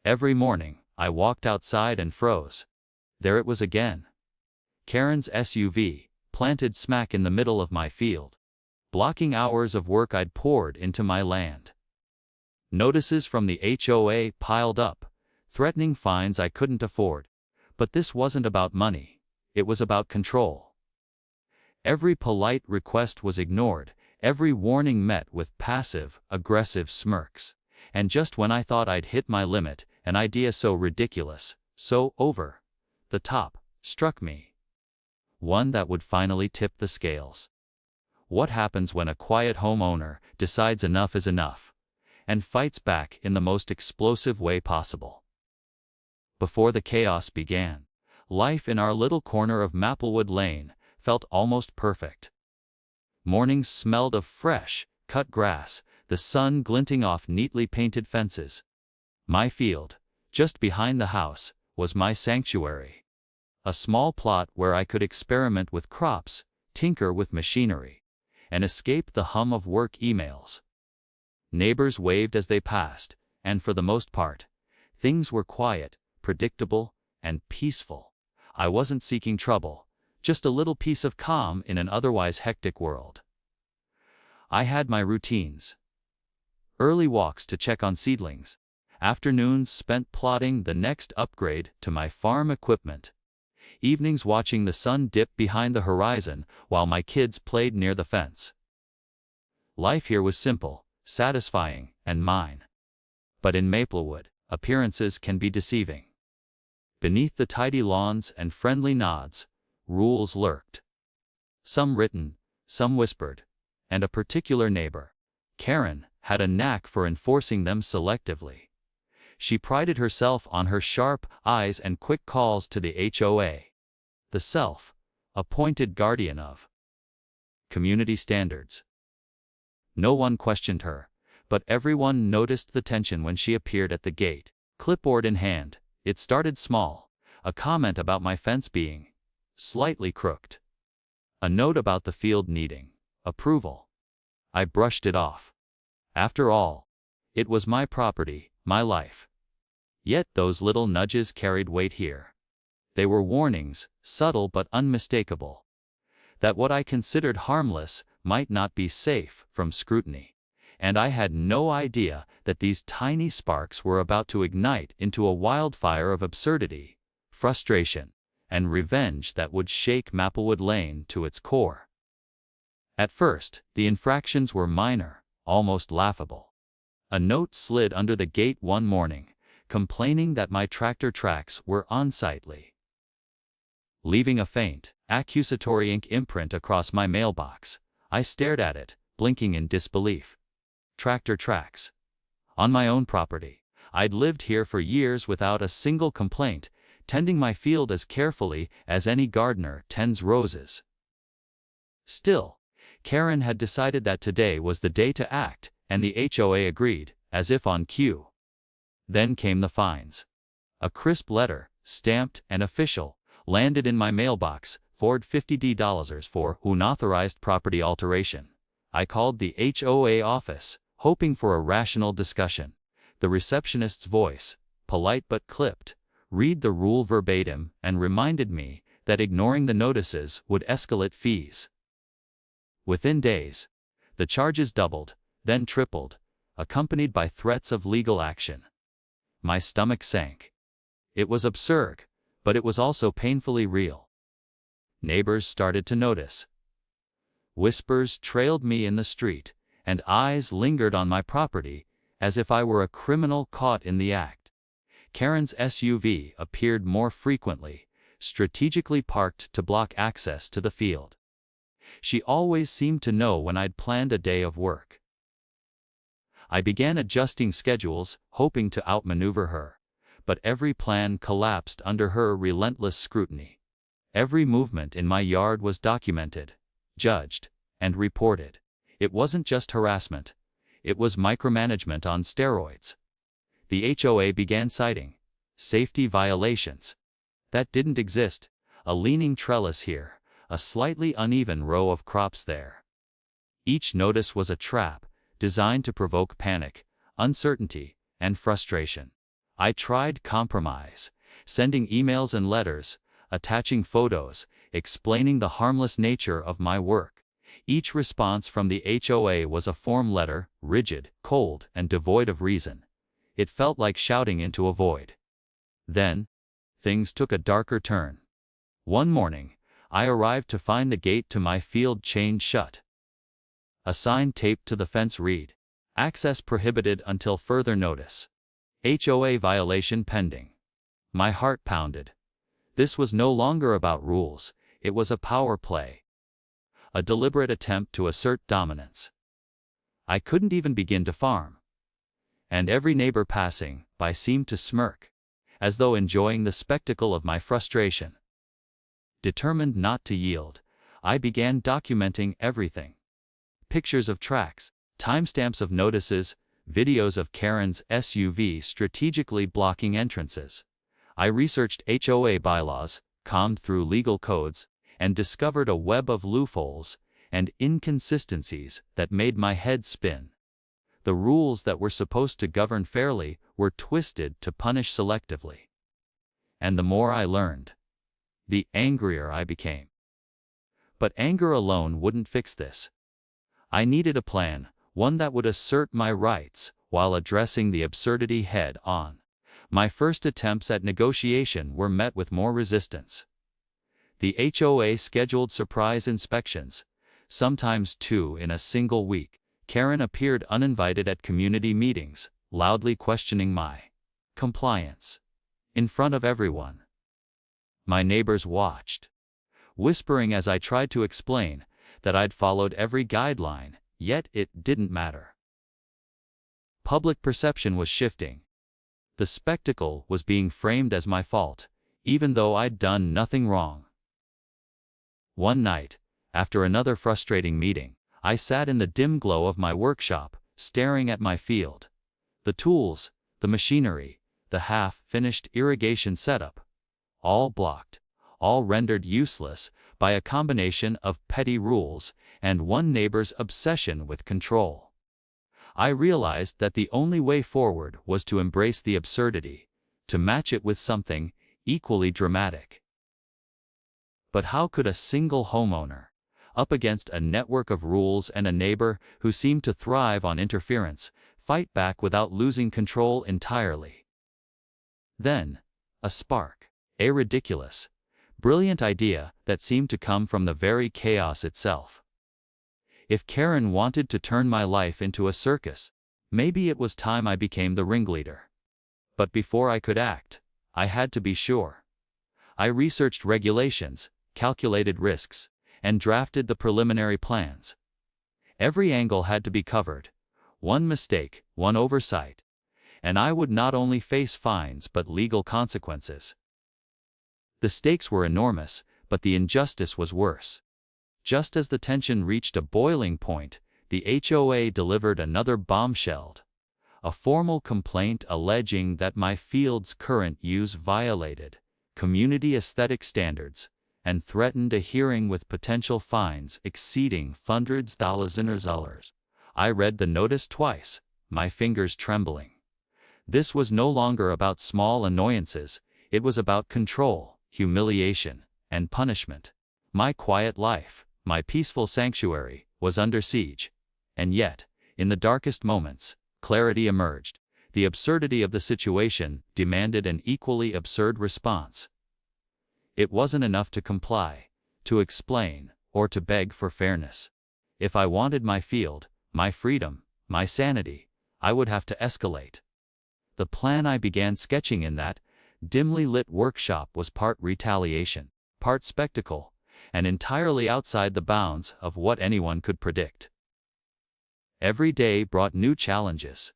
Every morning, I walked outside and froze. There it was again. Karen's SUV, planted smack in the middle of my field, blocking hours of work I'd poured into my land. Notices from the HOA piled up, threatening fines I couldn't afford. But this wasn't about money, it was about control. Every polite request was ignored, every warning met with passive, aggressive smirks. And just when I thought I'd hit my limit, an idea so ridiculous, so over the top, struck me. One that would finally tip the scales. What happens when a quiet homeowner decides enough is enough, and fights back in the most explosive way possible? Before the chaos began, life in our little corner of Maplewood Lane felt almost perfect. Mornings smelled of fresh, cut grass, the sun glinting off neatly painted fences. My field, just behind the house, was my sanctuary. A small plot where I could experiment with crops, tinker with machinery, and escape the hum of work emails. Neighbors waved as they passed, and for the most part, things were quiet, predictable, and peaceful. I wasn't seeking trouble, just a little piece of calm in an otherwise hectic world. I had my routines. Early walks to check on seedlings, afternoons spent plotting the next upgrade to my farm equipment, evenings watching the sun dip behind the horizon while my kids played near the fence. Life here was simple, satisfying, and mine. But in Maplewood, appearances can be deceiving. Beneath the tidy lawns and friendly nods, rules lurked. Some written, some whispered, and a particular neighbor, Karen, had a knack for enforcing them selectively. She prided herself on her sharp eyes and quick calls to the HOA, the self-appointed guardian of community standards. No one questioned her, but everyone noticed the tension when she appeared at the gate, clipboard in hand. It started small, a comment about my fence being slightly crooked, a note about the field needing approval. I brushed it off. After all, it was my property, my life. Yet those little nudges carried weight here. They were warnings, subtle but unmistakable, that what I considered harmless might not be safe from scrutiny. And I had no idea that these tiny sparks were about to ignite into a wildfire of absurdity, frustration, and revenge that would shake Maplewood Lane to its core. At first, the infractions were minor, almost laughable. A note slid under the gate one morning, complaining that my tractor tracks were unsightly, leaving a faint, accusatory ink imprint across my mailbox. I stared at it, blinking in disbelief. Tractor tracks. On my own property. I'd lived here for years without a single complaint, tending my field as carefully as any gardener tends roses. Still, Karen had decided that today was the day to act, and the HOA agreed, as if on cue. Then came the fines. A crisp letter, stamped and official, landed in my mailbox, Ford $50 for unauthorized property alteration. I called the HOA office, hoping for a rational discussion. The receptionist's voice, polite but clipped, read the rule verbatim and reminded me that ignoring the notices would escalate fees. Within days, the charges doubled, then tripled, accompanied by threats of legal action. My stomach sank. It was absurd, but it was also painfully real. Neighbors started to notice. Whispers trailed me in the street, and eyes lingered on my property, as if I were a criminal caught in the act. Karen's SUV appeared more frequently, strategically parked to block access to the field. She always seemed to know when I'd planned a day of work. I began adjusting schedules, hoping to outmaneuver her, but every plan collapsed under her relentless scrutiny. Every movement in my yard was documented, judged, and reported. It wasn't just harassment. It was micromanagement on steroids. The HOA began citing safety violations that didn't exist, a leaning trellis here, a slightly uneven row of crops there. Each notice was a trap, designed to provoke panic, uncertainty, and frustration. I tried compromise, sending emails and letters, attaching photos, explaining the harmless nature of my work. Each response from the HOA was a form letter, rigid, cold, and devoid of reason. It felt like shouting into a void. Then, things took a darker turn. One morning, I arrived to find the gate to my field chained shut. A sign taped to the fence read, "Access prohibited until further notice. HOA violation pending." My heart pounded. This was no longer about rules, it was a power play. A deliberate attempt to assert dominance. I couldn't even begin to farm. And every neighbor passing by seemed to smirk, as though enjoying the spectacle of my frustration. Determined not to yield, I began documenting everything. Pictures of tracks, timestamps of notices, videos of Karen's SUV strategically blocking entrances. I researched HOA bylaws, combed through legal codes, and discovered a web of loopholes and inconsistencies that made my head spin. The rules that were supposed to govern fairly were twisted to punish selectively. And the more I learned, the angrier I became. But anger alone wouldn't fix this. I needed a plan, one that would assert my rights while addressing the absurdity head on. My first attempts at negotiation were met with more resistance. The HOA scheduled surprise inspections, sometimes 2 in a single week. Karen appeared uninvited at community meetings, loudly questioning my compliance. In front of everyone. My neighbors watched, whispering as I tried to explain that I'd followed every guideline, yet it didn't matter. Public perception was shifting. The spectacle was being framed as my fault, even though I'd done nothing wrong. One night, after another frustrating meeting, I sat in the dim glow of my workshop, staring at my field. The tools, the machinery, the half-finished irrigation setup, all blocked, all rendered useless by a combination of petty rules and one neighbor's obsession with control. I realized that the only way forward was to embrace the absurdity, to match it with something equally dramatic. But how could a single homeowner, up against a network of rules and a neighbor who seemed to thrive on interference, fight back without losing control entirely? Then, a spark, a ridiculous, brilliant idea that seemed to come from the very chaos itself. If Karen wanted to turn my life into a circus, maybe it was time I became the ringleader. But before I could act, I had to be sure. I researched regulations, calculated risks, and drafted the preliminary plans. Every angle had to be covered, one mistake, one oversight, and I would not only face fines but legal consequences. The stakes were enormous, but the injustice was worse. Just as the tension reached a boiling point, the HOA delivered another bombshell. A formal complaint alleging that my field's current use violated community aesthetic standards and threatened a hearing with potential fines exceeding hundreds of dollars. I read the notice twice, my fingers trembling. This was no longer about small annoyances, it was about control, humiliation, and punishment. My quiet life, my peaceful sanctuary, was under siege. And yet, in the darkest moments, clarity emerged. The absurdity of the situation demanded an equally absurd response. It wasn't enough to comply, to explain, or to beg for fairness. If I wanted my field, my freedom, my sanity, I would have to escalate. The plan I began sketching in that dimly lit workshop was part retaliation, part spectacle, and entirely outside the bounds of what anyone could predict. Every day brought new challenges.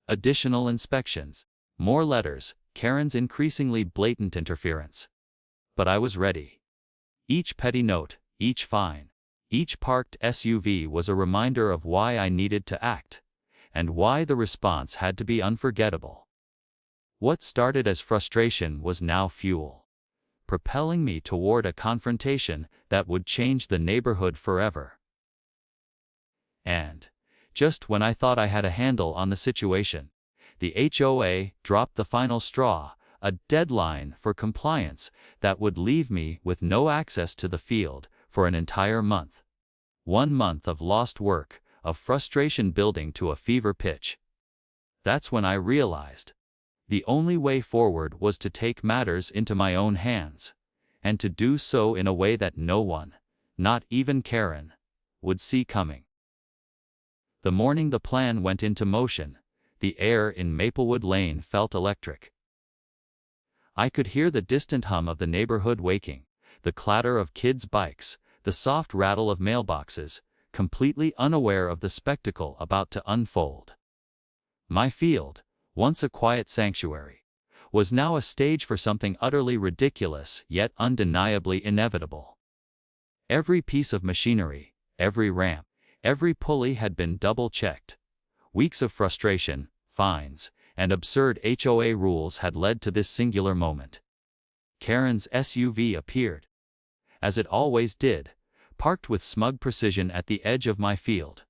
Additional inspections, more letters, Karen's increasingly blatant interference. But I was ready. Each petty note, each fine, each parked SUV was a reminder of why I needed to act, and why the response had to be unforgettable. What started as frustration was now fuel, propelling me toward a confrontation that would change the neighborhood forever. And, just when I thought I had a handle on the situation, The HOA dropped the final straw, a deadline for compliance that would leave me with no access to the field for an entire month. 1 month of lost work, of frustration building to a fever pitch. That's when I realized the only way forward was to take matters into my own hands, and to do so in a way that no one, not even Karen, would see coming. The morning the plan went into motion, the air in Maplewood Lane felt electric. I could hear the distant hum of the neighborhood waking, the clatter of kids' bikes, the soft rattle of mailboxes, completely unaware of the spectacle about to unfold. My field, once a quiet sanctuary, was now a stage for something utterly ridiculous yet undeniably inevitable. Every piece of machinery, every ramp, every pulley had been double-checked. Weeks of frustration, fines, and absurd HOA rules had led to this singular moment. Karen's SUV appeared, as it always did, parked with smug precision at the edge of my field.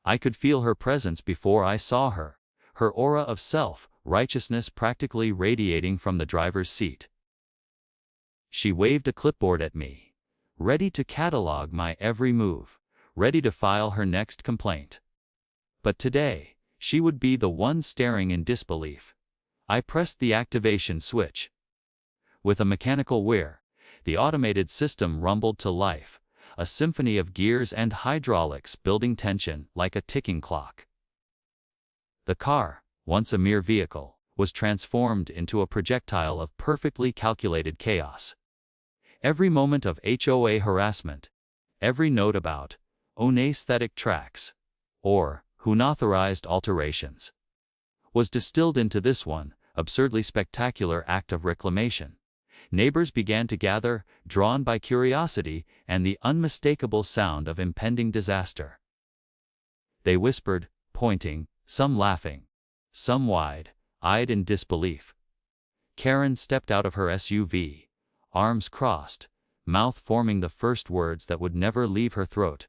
I could feel her presence before I saw her, her aura of self-righteousness practically radiating from the driver's seat. She waved a clipboard at me, ready to catalog my every move, ready to file her next complaint. But today, she would be the one staring in disbelief. I pressed the activation switch. With a mechanical whir, the automated system rumbled to life, a symphony of gears and hydraulics building tension like a ticking clock. The car, once a mere vehicle, was transformed into a projectile of perfectly calculated chaos. Every moment of HOA harassment, every note about unaesthetic tracks, or unauthorized alterations, was distilled into this one absurdly spectacular act of reclamation. Neighbors began to gather, drawn by curiosity and the unmistakable sound of impending disaster. They whispered, pointing, some laughing, some wide-eyed in disbelief. Karen stepped out of her SUV, arms crossed, mouth forming the first words that would never leave her throat.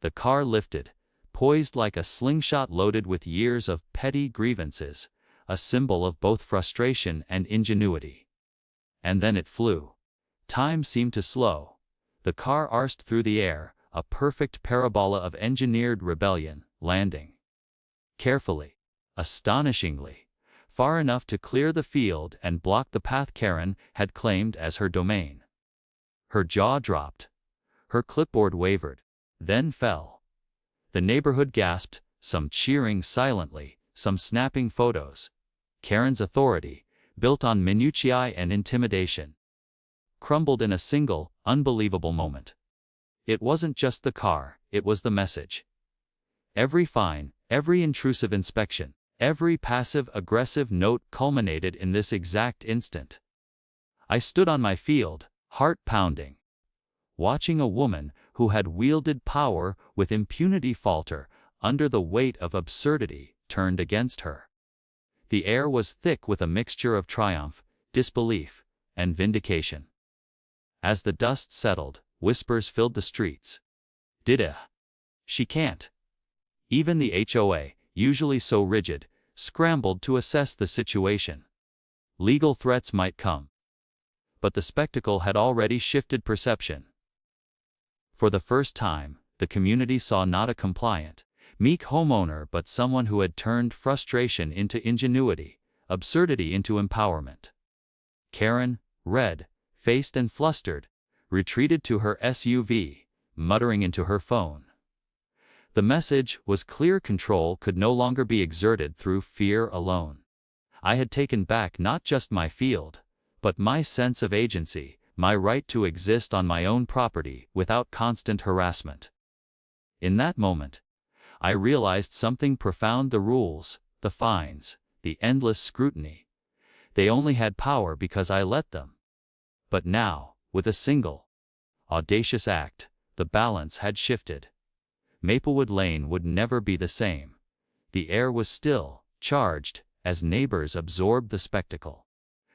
The car lifted, poised like a slingshot loaded with years of petty grievances, a symbol of both frustration and ingenuity. And then it flew. Time seemed to slow. The car arsed through the air, a perfect parabola of engineered rebellion, landing carefully, astonishingly, far enough to clear the field and block the path Karen had claimed as her domain. Her jaw dropped. Her clipboard wavered, then fell. The neighborhood gasped, some cheering silently, some snapping photos. Karen's authority, built on minutiae and intimidation, crumbled in a single, unbelievable moment. It wasn't just the car, it was the message. Every fine, every intrusive inspection, every passive-aggressive note culminated in this exact instant. I stood on my field, heart pounding, watching a woman who had wielded power with impunity falter under the weight of absurdity turned against her. The air was thick with a mixture of triumph, disbelief, and vindication. As the dust settled, whispers filled the streets. She can't. Even the HOA, usually so rigid, scrambled to assess the situation. Legal threats might come. But the spectacle had already shifted perception. For the first time, the community saw not a compliant, meek homeowner but someone who had turned frustration into ingenuity, absurdity into empowerment. Karen, red-faced and flustered, retreated to her SUV, muttering into her phone. The message was clear: control could no longer be exerted through fear alone. I had taken back not just my field, but my sense of agency, my right to exist on my own property without constant harassment. In that moment, I realized something profound: the rules, the fines, the endless scrutiny. They only had power because I let them. But now, with a single, audacious act, the balance had shifted. Maplewood Lane would never be the same. The air was still, charged, as neighbors absorbed the spectacle.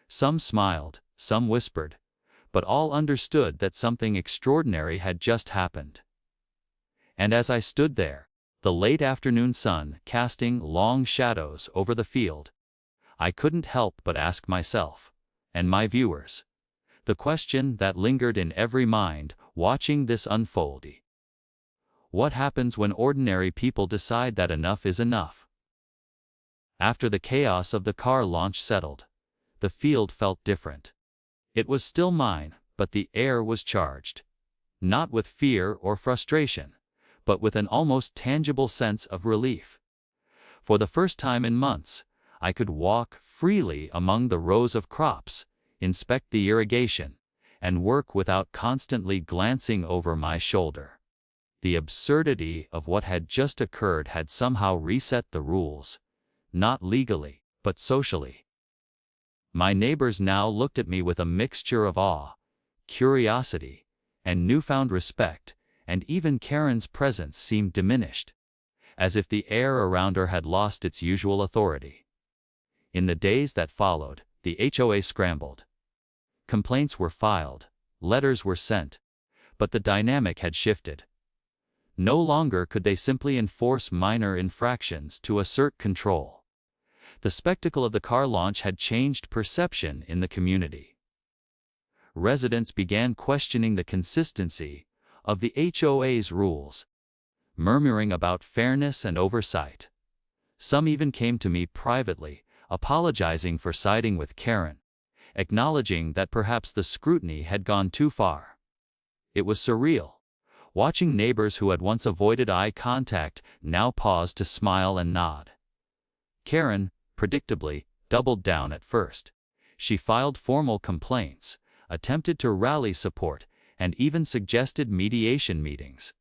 Some smiled, some whispered, but all understood that something extraordinary had just happened. And as I stood there, the late afternoon sun casting long shadows over the field. I couldn't help but ask myself, and my viewers, the question that lingered in every mind watching this unfold. What happens when ordinary people decide that enough is enough? After the chaos of the car launch settled, the field felt different. It was still mine, but the air was charged. Not with fear or frustration, but with an almost tangible sense of relief. For the first time in months, I could walk freely among the rows of crops, inspect the irrigation, and work without constantly glancing over my shoulder. The absurdity of what had just occurred had somehow reset the rules, not legally, but socially. My neighbors now looked at me with a mixture of awe, curiosity, and newfound respect, and even Karen's presence seemed diminished, as if the air around her had lost its usual authority. In the days that followed, the HOA scrambled. Complaints were filed, letters were sent, but the dynamic had shifted. No longer could they simply enforce minor infractions to assert control. The spectacle of the car launch had changed perception in the community. Residents began questioning the consistency of the HOA's rules, murmuring about fairness and oversight. Some even came to me privately, apologizing for siding with Karen, acknowledging that perhaps the scrutiny had gone too far. It was surreal, watching neighbors who had once avoided eye contact now pause to smile and nod. Karen, predictably, doubled down at first. She filed formal complaints, attempted to rally support, and even suggested mediation meetings.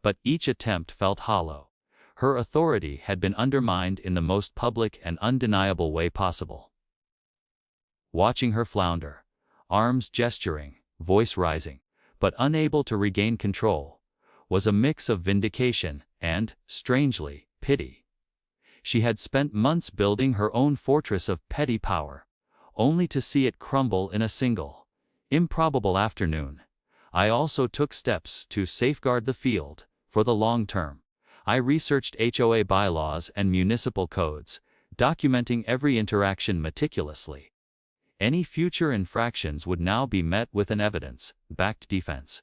But each attempt felt hollow. Her authority had been undermined in the most public and undeniable way possible. Watching her flounder, arms gesturing, voice rising, but unable to regain control, was a mix of vindication and, strangely, pity. She had spent months building her own fortress of petty power, only to see it crumble in a single, improbable afternoon. I also took steps to safeguard the field, for the long term. I researched HOA bylaws and municipal codes, documenting every interaction meticulously. Any future infractions would now be met with an evidence-backed defense.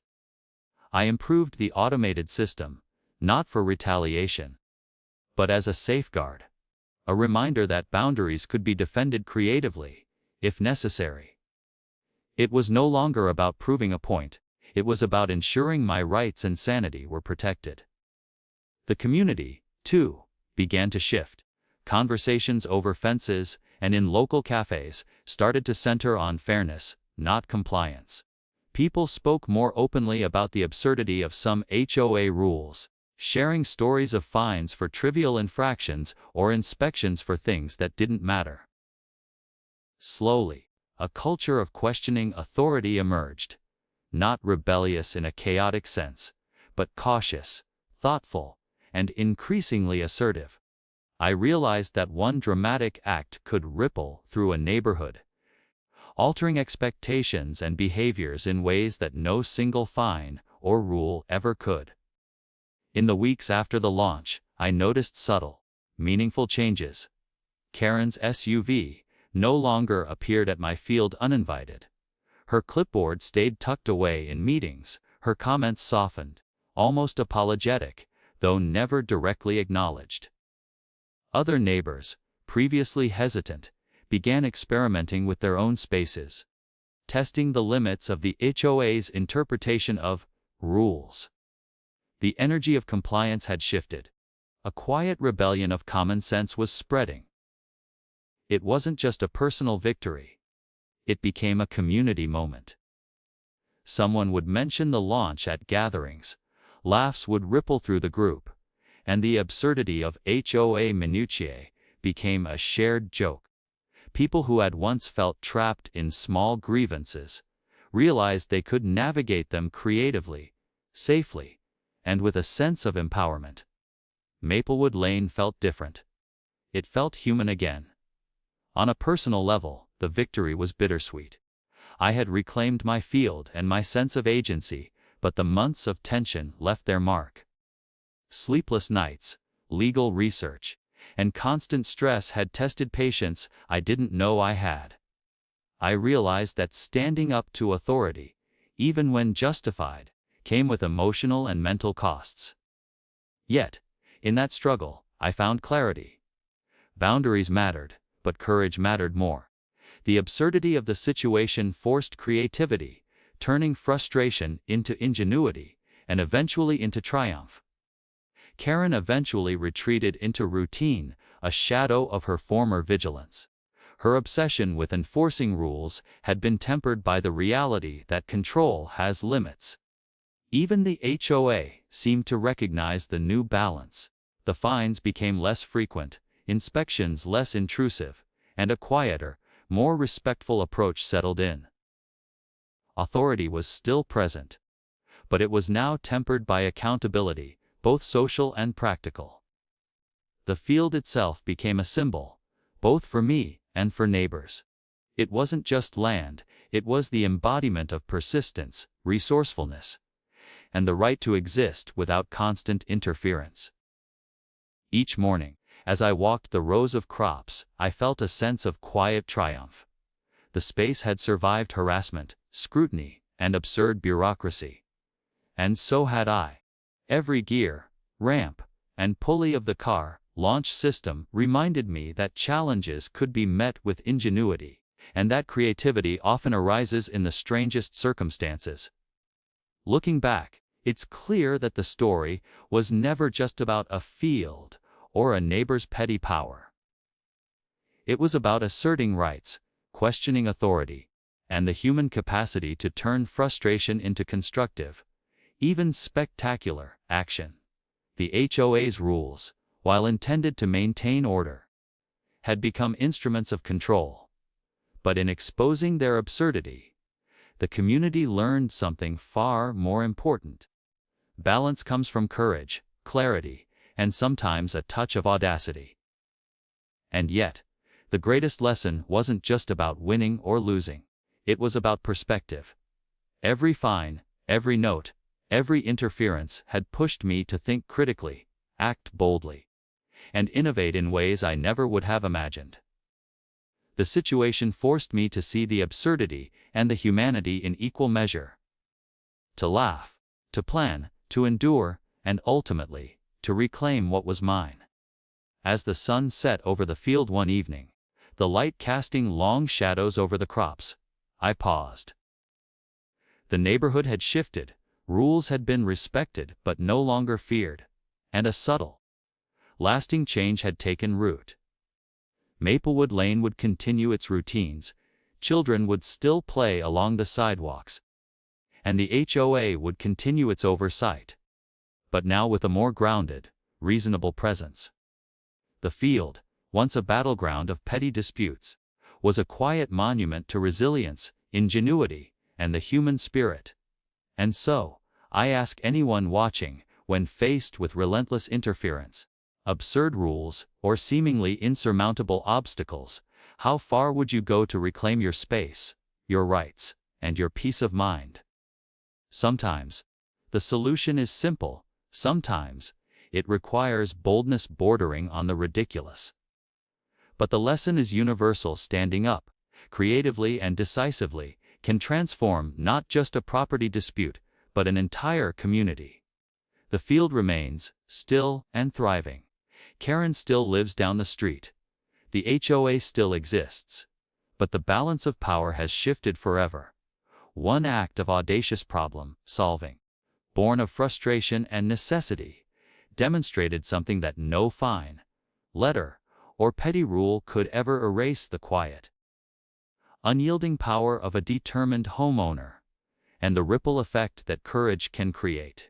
I improved the automated system, not for retaliation, but as a safeguard, a reminder that boundaries could be defended creatively, if necessary. It was no longer about proving a point, it was about ensuring my rights and sanity were protected. The community, too, began to shift. Conversations over fences and in local cafes started to center on fairness, not compliance. People spoke more openly about the absurdity of some HOA rules, sharing stories of fines for trivial infractions or inspections for things that didn't matter. Slowly, a culture of questioning authority emerged, not rebellious in a chaotic sense, but cautious, thoughtful, and increasingly assertive. I realized that one dramatic act could ripple through a neighborhood, altering expectations and behaviors in ways that no single fine or rule ever could. In the weeks after the launch, I noticed subtle, meaningful changes. Karen's SUV no longer appeared at my field uninvited. Her clipboard stayed tucked away in meetings, her comments softened, almost apologetic, though never directly acknowledged. Other neighbors, previously hesitant, began experimenting with their own spaces, testing the limits of the HOA's interpretation of rules. The energy of compliance had shifted. A quiet rebellion of common sense was spreading. It wasn't just a personal victory. It became a community moment. Someone would mention the launch at gatherings, laughs would ripple through the group, and the absurdity of HOA minutiae became a shared joke. People who had once felt trapped in small grievances realized they could navigate them creatively, safely, and with a sense of empowerment. Maplewood Lane felt different. It felt human again. On a personal level, the victory was bittersweet. I had reclaimed my field and my sense of agency, but the months of tension left their mark. Sleepless nights, legal research, and constant stress had tested patience I didn't know I had. I realized that standing up to authority, even when justified, came with emotional and mental costs. Yet, in that struggle, I found clarity. Boundaries mattered, but courage mattered more. The absurdity of the situation forced creativity, turning frustration into ingenuity, and eventually into triumph. Karen eventually retreated into routine, a shadow of her former vigilance. Her obsession with enforcing rules had been tempered by the reality that control has limits. Even the HOA seemed to recognize the new balance. The fines became less frequent, inspections less intrusive, and a quieter, more respectful approach settled in. Authority was still present, but it was now tempered by accountability, both social and practical. The field itself became a symbol, both for me and for neighbors. It wasn't just land, it was the embodiment of persistence, resourcefulness, and the right to exist without constant interference. Each morning, as I walked the rows of crops, I felt a sense of quiet triumph. The space had survived harassment, scrutiny, and absurd bureaucracy. And so had I. Every gear, ramp, and pulley of the car launch system reminded me that challenges could be met with ingenuity, and that creativity often arises in the strangest circumstances. Looking back, it's clear that the story was never just about a field or a neighbor's petty power. It was about asserting rights, questioning authority, and the human capacity to turn frustration into constructive, even spectacular, action. The HOA's rules, while intended to maintain order, had become instruments of control. But in exposing their absurdity, the community learned something far more important. Balance comes from courage, clarity, and sometimes a touch of audacity. And yet, the greatest lesson wasn't just about winning or losing. It was about perspective. Every fine, every note, every interference had pushed me to think critically, act boldly, and innovate in ways I never would have imagined. The situation forced me to see the absurdity and the humanity in equal measure. To laugh, to plan, to endure, and ultimately, to reclaim what was mine. As the sun set over the field one evening, the light casting long shadows over the crops, I paused. The neighborhood had shifted, rules had been respected but no longer feared, and a subtle, lasting change had taken root. Maplewood Lane would continue its routines, children would still play along the sidewalks, and the HOA would continue its oversight, but now with a more grounded, reasonable presence. The field, once a battleground of petty disputes, was a quiet monument to resilience, ingenuity, and the human spirit. And so, I ask anyone watching, when faced with relentless interference, absurd rules, or seemingly insurmountable obstacles, how far would you go to reclaim your space, your rights, and your peace of mind? Sometimes, the solution is simple, sometimes, it requires boldness bordering on the ridiculous. But the lesson is universal. Standing up, creatively and decisively, can transform not just a property dispute, but an entire community. The field remains, still and thriving. Karen still lives down the street. The HOA still exists. But the balance of power has shifted forever. One act of audacious problem solving, born of frustration and necessity, demonstrated something that no fine, letter, or petty rule could ever erase: the quiet, unyielding power of a determined homeowner, and the ripple effect that courage can create.